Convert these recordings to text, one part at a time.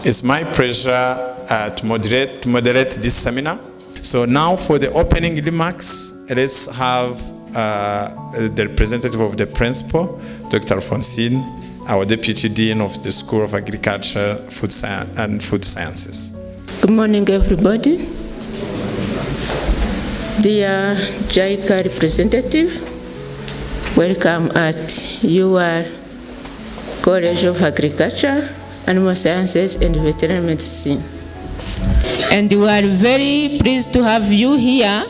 It's my pleasure to moderate this seminar. So now for the opening remarks, let's have the representative of the principal, Dr. Alphonsine, our Deputy Dean of the School of Agriculture and Food Sciences. Good morning, everybody. Dear JICA representative, welcome at UR College of Agriculture, Animal Sciences and Veterinary Medicine. And we are very pleased to have you here,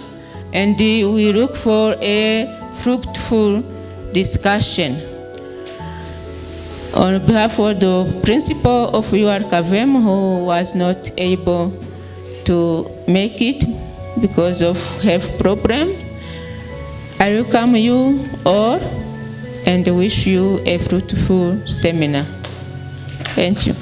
and we look for a fruitful discussion. On behalf of the principal of UR-CAVM, who was not able to make it because of health problem, I welcome you all and wish you a fruitful seminar. Thank you.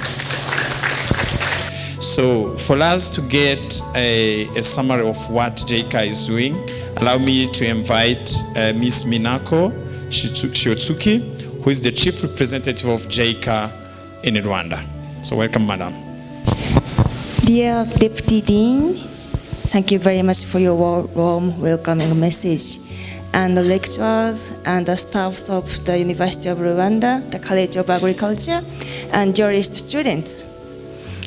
So for us to get a summary of what JICA is doing, allow me to invite Ms. Minako Shiotsuki, who is the Chief Representative of JICA in Rwanda. So welcome, Madam. Dear Deputy Dean, thank you very much for your warm welcoming message. And the lecturers and the staffs of the University of Rwanda, the College of Agriculture, and jurist students.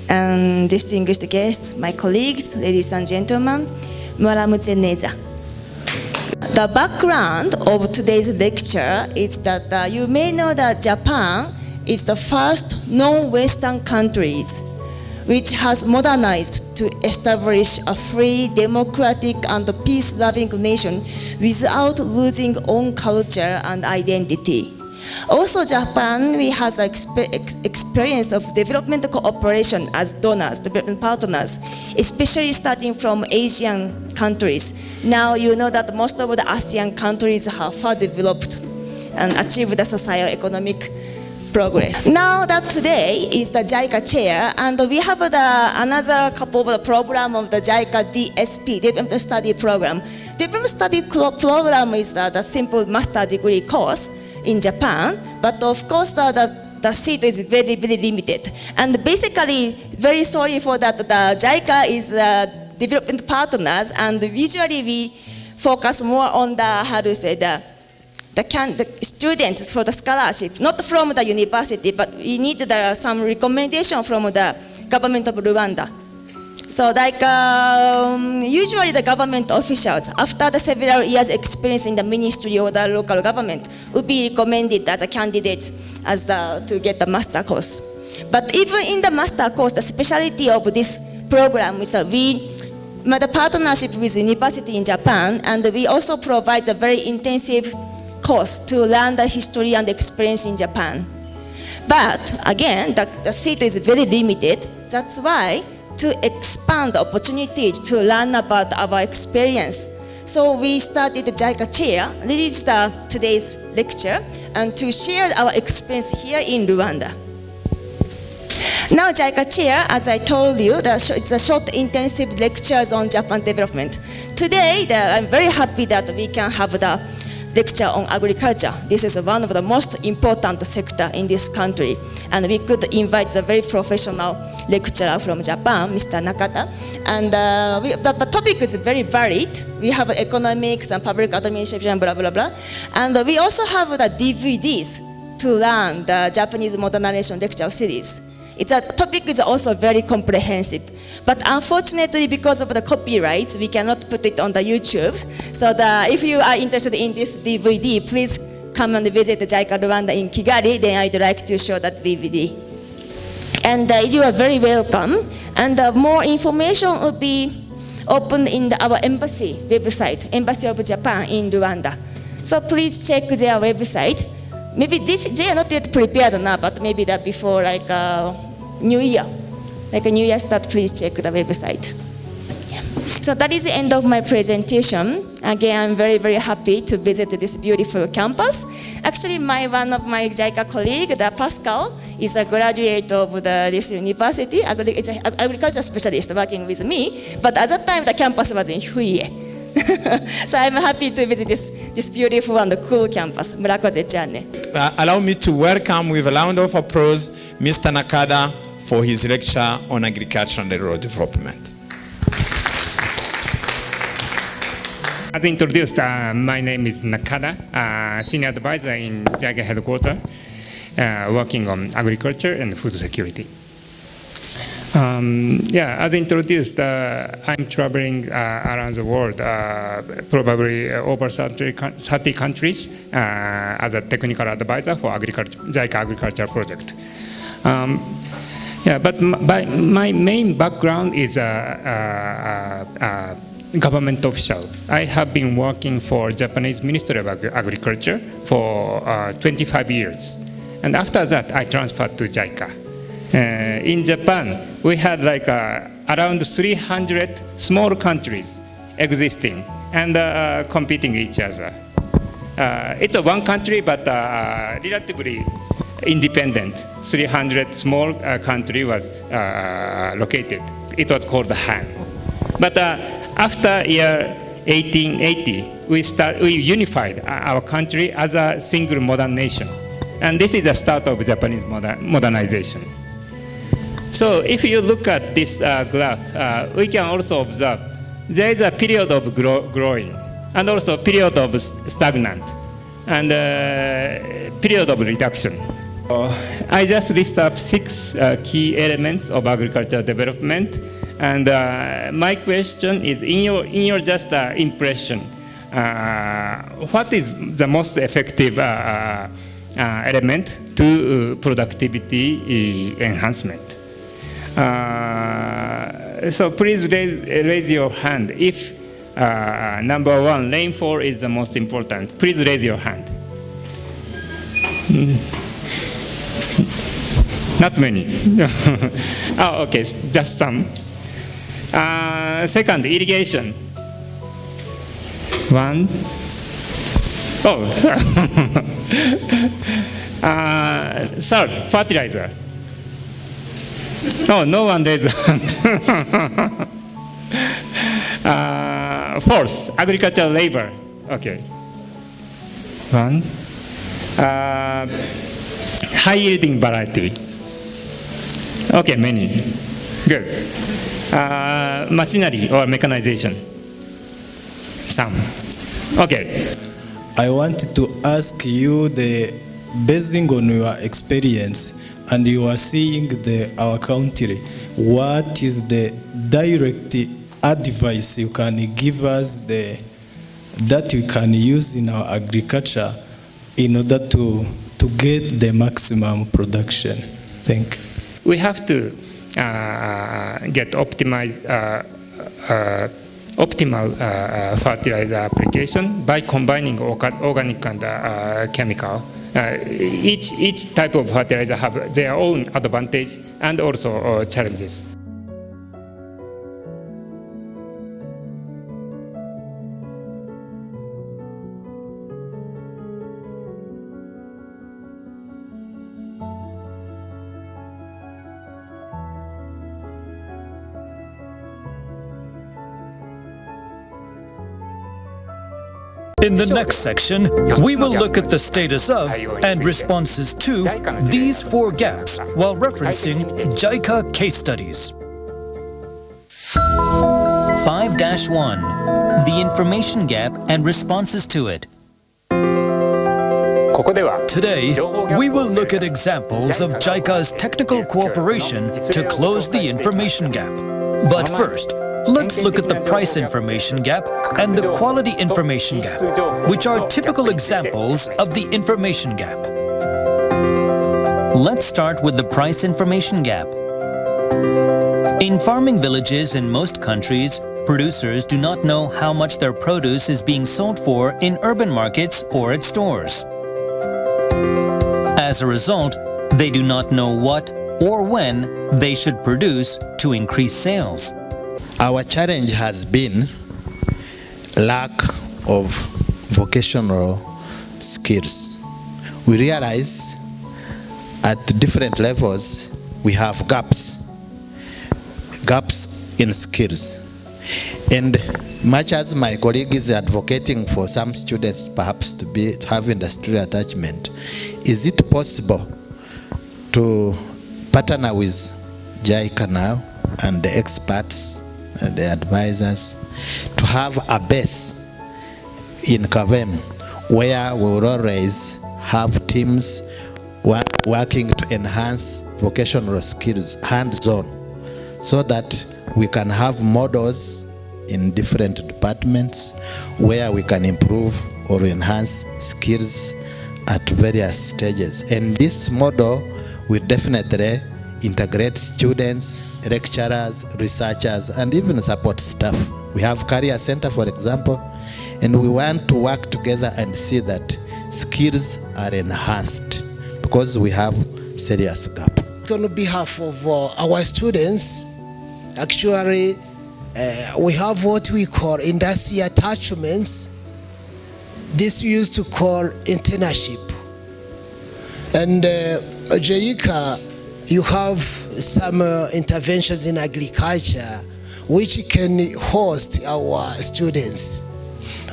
And distinguished guests, my colleagues, ladies and gentlemen, Mwaramutse neza. The background of today's lecture is that you may know that Japan is the first non-Western country which has modernized to establish a free, democratic, and peace-loving nation without losing own culture and identity. Also, Japan, we have experience of development cooperation as donors, development partners, especially starting from Asian countries. Now you know that most of the ASEAN countries have far developed and achieved the socio-economic progress. Now that today is the JICA chair, and we have another couple of the program of the JICA DSP, Development Study Program. Development Study Program is the simple master degree course in Japan, but of course the seat is very, very limited. And basically, very sorry for that, the JICA is the development partners, and usually we focus more on the, the student for the scholarship, not from the university, but we need some recommendation from the government of Rwanda. So usually the government officials, after the several years experience in the ministry or the local government, would be recommended as a candidate to get the master course. But even in the master course, the specialty of this program is that we made a partnership with university in Japan, and we also provide a very intensive course to learn the history and experience in Japan. But again, the seat is very limited. That's why to expand the opportunity to learn about our experience. So we started the JICA chair, this is today's lecture, and to share our experience here in Rwanda. Now JICA chair, as I told you, it's a short intensive lectures on Japan development. Today, I'm very happy that we can have the lecture on agriculture. This is one of the most important sector in this country, and we could invite the very professional lecturer from Japan, Mr. Nakata. And the topic is very varied. We have economics and public administration, blah, blah, blah. And we also have the DVDs to learn the Japanese modernization lecture series. The topic is also very comprehensive. But unfortunately, because of the copyrights, we cannot put it on the YouTube. So if you are interested in this DVD, please come and visit the JICA-RWANDA in Kigali. Then I'd like to show that DVD. And you are very welcome. And more information will be open in our embassy website, Embassy of Japan in Rwanda. So please check their website. Maybe they are not yet prepared now, but maybe that before New Year. Like a New Year start, please check the website. Yeah. So that is the end of my presentation. Again, I'm very, very happy to visit this beautiful campus. Actually, one of my JICA colleague, Pascal, is a graduate of this university, it's an agriculture specialist working with me. But at that time, the campus was in Huie. So I'm happy to visit this beautiful and cool campus. Allow me to welcome with a round of applause Mr. Nakada for his lecture on agriculture and rural development. As introduced, my name is Nakada, Senior Advisor in JICA headquarters, working on agriculture and food security. As introduced, I'm traveling around the world, probably over 30 countries as a technical advisor for JICA agriculture project. But my main background is government official. I have been working for Japanese Ministry of Agriculture for 25 years. And after that, I transferred to JICA. In Japan, we had like around 300 small countries existing and competing each other. It's a one country, but relatively independent. 300 small country was located. It was called Han. But after year 1880, we unified our country as a single modern nation. And this is the start of Japanese modernization. So if you look at this graph, we can also observe there is a period of growing and also a period of stagnant and period of reduction. I just list up 6 key elements of agricultural development. And my question is, in your just impression, what is the most effective element to productivity enhancement? So please raise your hand if number 1, rainfall is the most important. Please raise your hand. Not many. Oh, okay, just some. Second, irrigation. 1. Oh. Third, fertilizer. Oh, no one raised a hand. Fourth, agricultural labor. Okay. 1. High yielding variety. Okay, many. Good. Machinery or mechanization. Some. Okay. I wanted to ask you, basing on your experience and you are seeing our country, what is the direct advice you can give us that we can use in our agriculture in order to get the maximum production? Thank you. We have to get optimal fertilizer application by combining organic and chemical. Each type of fertilizer have their own advantage and also challenges. In the next section, we will look at the status of and responses to these 4 gaps while referencing JICA case studies. 5-1. The information gap and responses to it. Today, we will look at examples of JICA's technical cooperation to close the information gap. But first, let's look at the price information gap and the quality information gap, which are typical examples of the information gap. Let's start with the price information gap. In farming villages in most countries, producers do not know how much their produce is being sold for in urban markets or at stores. As a result, they do not know what or when they should produce to increase sales. Our challenge has been lack of vocational skills. We realize at different levels we have gaps in skills. And much as my colleague is advocating for some students perhaps to have industrial attachment, is it possible to partner with JICA now and the experts and the advisors to have a base in CAVM where we will always have teams working to enhance vocational skills hands-on, so that we can have models in different departments where we can improve or enhance skills at various stages. And this model will definitely integrate students, lecturers, researchers, and even support staff. We have career center, for example, and we want to work together and see that skills are enhanced because we have serious gap. On behalf of our students, actually, we have what we call industry attachments. This we used to call internship. And JICA, you have some interventions in agriculture which can host our students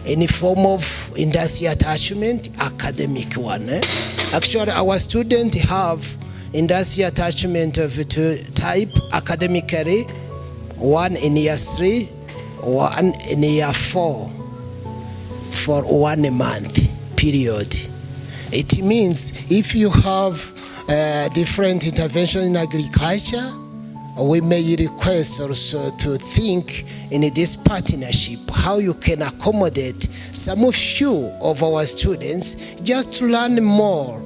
in the form of industry attachment, academic one. Actually, our students have industry attachment of two type, academically, one in year 3, one in year 4, for 1 month period. It means if you have different intervention in agriculture, we may request also to think in this partnership how you can accommodate some few of our students just to learn more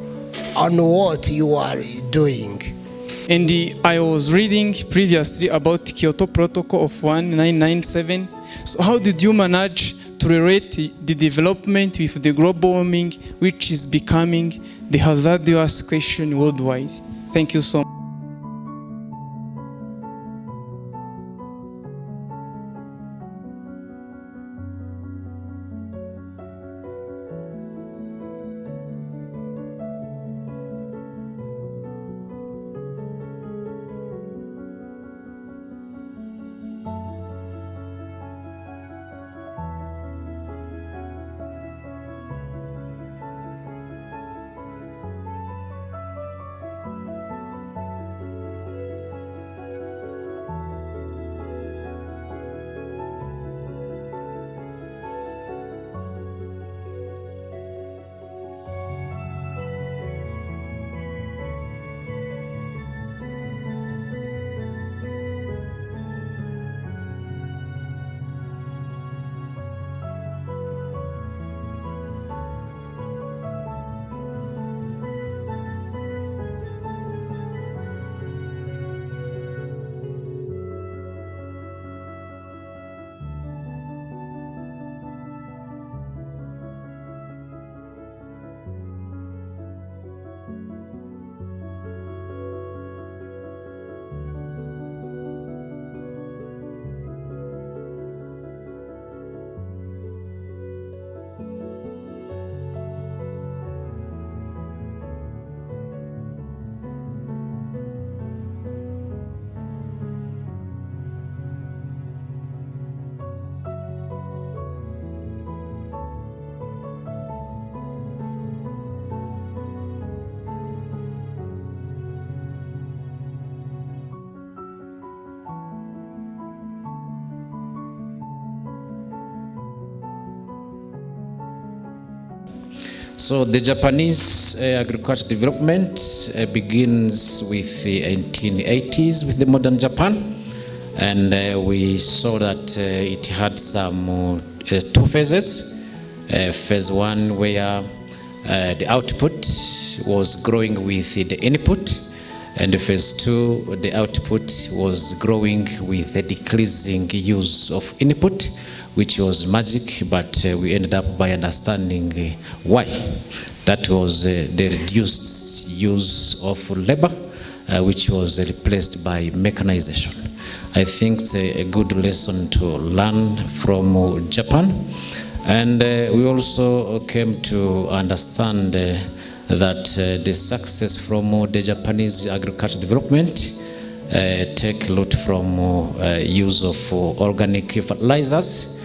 on what you are doing. And I was reading previously about Kyoto Protocol of 1997. So how did you manage to relate the development with the global warming, which is becoming the hazardous question worldwide? Thank you so much. So the Japanese agriculture development begins with the 1880s with the modern Japan, and we saw that it had some 2 phases. Phase 1 where the output was growing with the input, and phase 2 the output was growing with the decreasing use of input, which was magic, but we ended up by understanding why. That was the reduced use of labor, which was replaced by mechanization. I think it's a good lesson to learn from Japan. And we also came to understand that the success from the Japanese agriculture development take a lot from use of organic fertilizers,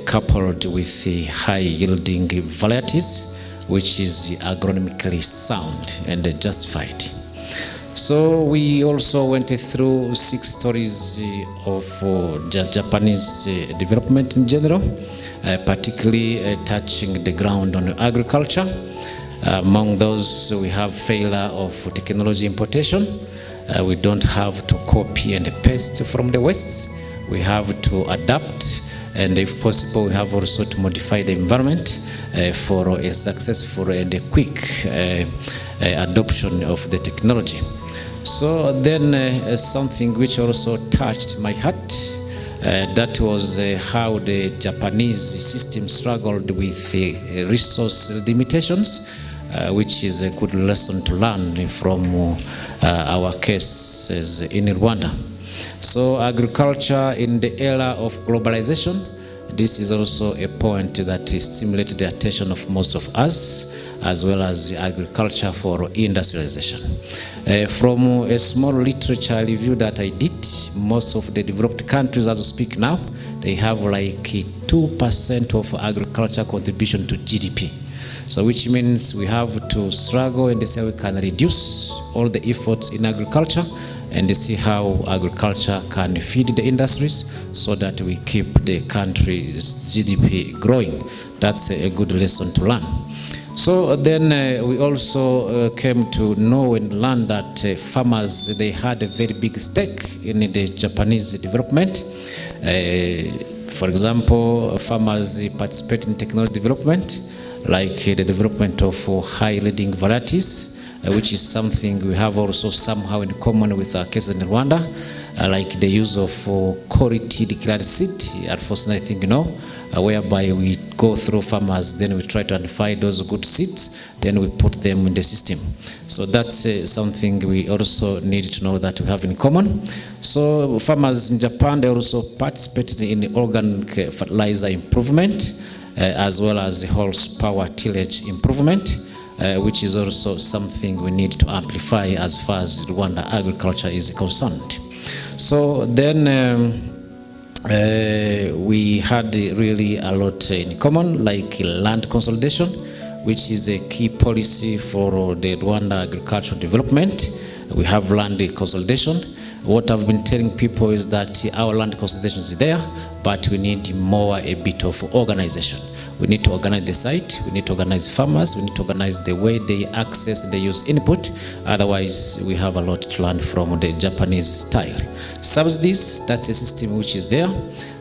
coupled with the high yielding varieties, which is agronomically sound and justified. So we also went through 6 stories of Japanese development in general, particularly touching the ground on agriculture. Among those, we have failure of technology importation. We don't have to copy and paste from the West. We have to adapt, and if possible, we have also to modify the environment for a successful and a quick adoption of the technology. So then something which also touched my heart, that was how the Japanese system struggled with resource limitations, which is a good lesson to learn from our cases in Rwanda. So agriculture in the era of globalization, this is also a point that stimulated the attention of most of us, as well as agriculture for industrialization. From a small literature review that I did, most of the developed countries as we speak now, they have like 2% of agriculture contribution to GDP. So which means we have to struggle and see how we can reduce all the efforts in agriculture and see how agriculture can feed the industries so that we keep the country's GDP growing. That's a good lesson to learn. So then we also came to know and learn that farmers, they had a very big stake in the Japanese development. For example, farmers participate in technology development, like the development of high-yielding varieties, which is something we have also somehow in common with our case in Rwanda, like the use of quality declared seed, unfortunately I think you know, whereby we go through farmers, then we try to identify those good seeds, then we put them in the system. So that's something we also need to know that we have in common. So farmers in Japan, they also participated in organic fertilizer improvement, as well as the horsepower tillage improvement, which is also something we need to amplify as far as Rwanda agriculture is concerned. So then we had really a lot in common, like land consolidation, which is a key policy for the Rwanda agricultural development. We have land consolidation. What I've been telling people is that our land consolidation is there, but we need a bit of organization. We need to organize the site, we need to organize farmers, we need to organize the way they access and they use input. Otherwise, we have a lot to learn from the Japanese style. Subsidies, that's a system which is there.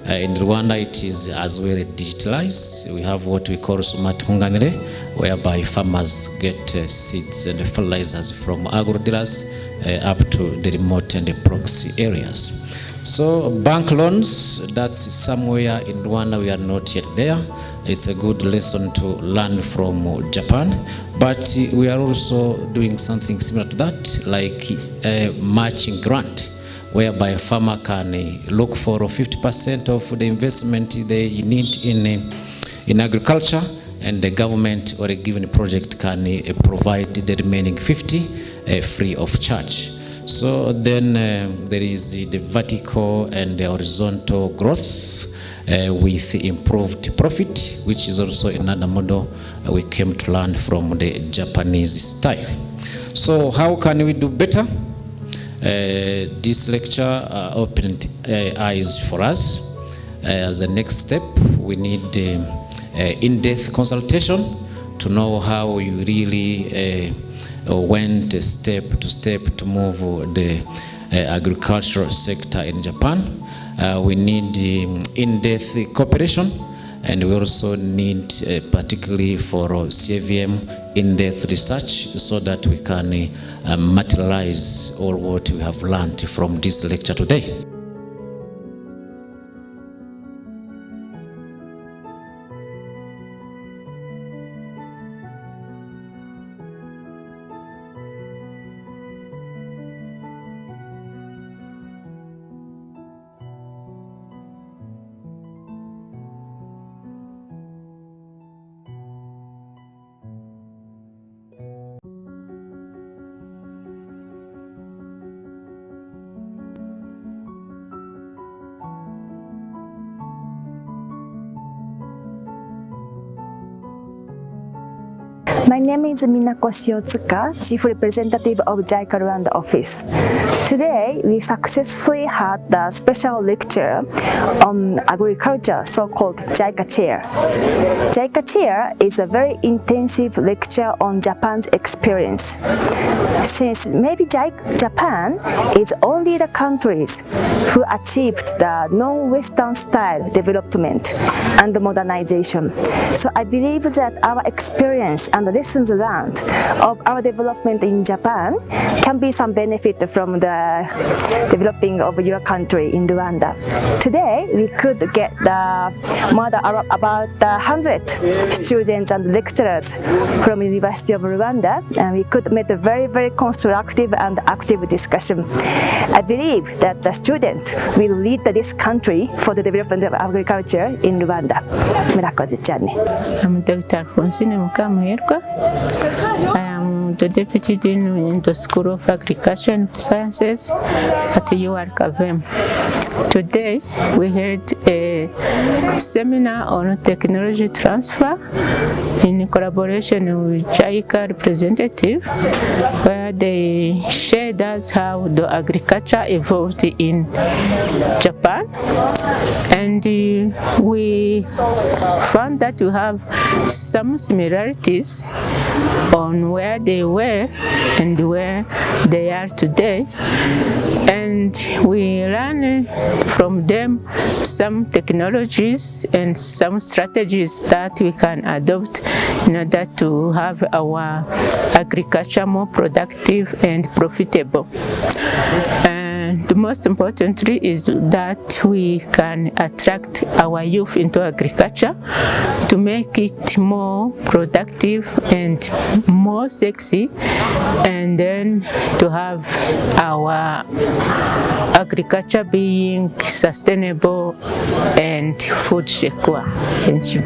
In Rwanda, it is as well digitalized. We have what we call smart hunganire, whereby farmers get seeds and fertilizers from agro dealers up to the remote and the proxy areas. So bank loans, that's somewhere in Rwanda we are not yet there. It's a good lesson to learn from Japan, but we are also doing something similar to that, like a matching grant, whereby a farmer can look for 50% of the investment they need in agriculture, and the government or a given project can provide the remaining 50 free of charge. So then there is the vertical and the horizontal growth with improved profit, which is also another model we came to learn from the Japanese style. So how can we do better? This lecture opened eyes for us. As a next step, we need in-depth consultation to know how you really went step to step to move the agricultural sector in Japan. We need in-depth cooperation, and we also need, particularly for CAVM, in-depth research so that we can materialize all what we have learned from this lecture today. My name is Minako Shiotsuka, Chief Representative of JICA-RWANDA office. Today, we successfully had the special lecture on agriculture, so-called JICA Chair. JICA Chair is a very intensive lecture on Japan's experience. Since maybe Japan is only the countries who achieved the non-Western style development and modernization. So I believe that our experience and the lessons learned of our development in Japan can be some benefit from the developing of your country in Rwanda. Today, we could get about 100 students and lecturers from University of Rwanda, and we could make a very, very constructive and active discussion. I believe that the student will lead this country for the development of agriculture in Rwanda. I'm Dr. Francine Mukamuhirwa. I am the Deputy Dean in the School of Agriculture and Sciences at UR-CAVM. Today, we held a seminar on technology transfer in collaboration with JICA representative, where they shared us how the agriculture evolved in Japan, and we found that we have some similarities on where they were and where they are today, and we learn from them some technologies and some strategies that we can adopt in order to have our agriculture more productive and profitable. And the most importantly is that we can attract our youth into agriculture to make it more productive and more sexy, and then to have our agriculture being sustainable and food secure. Thank you.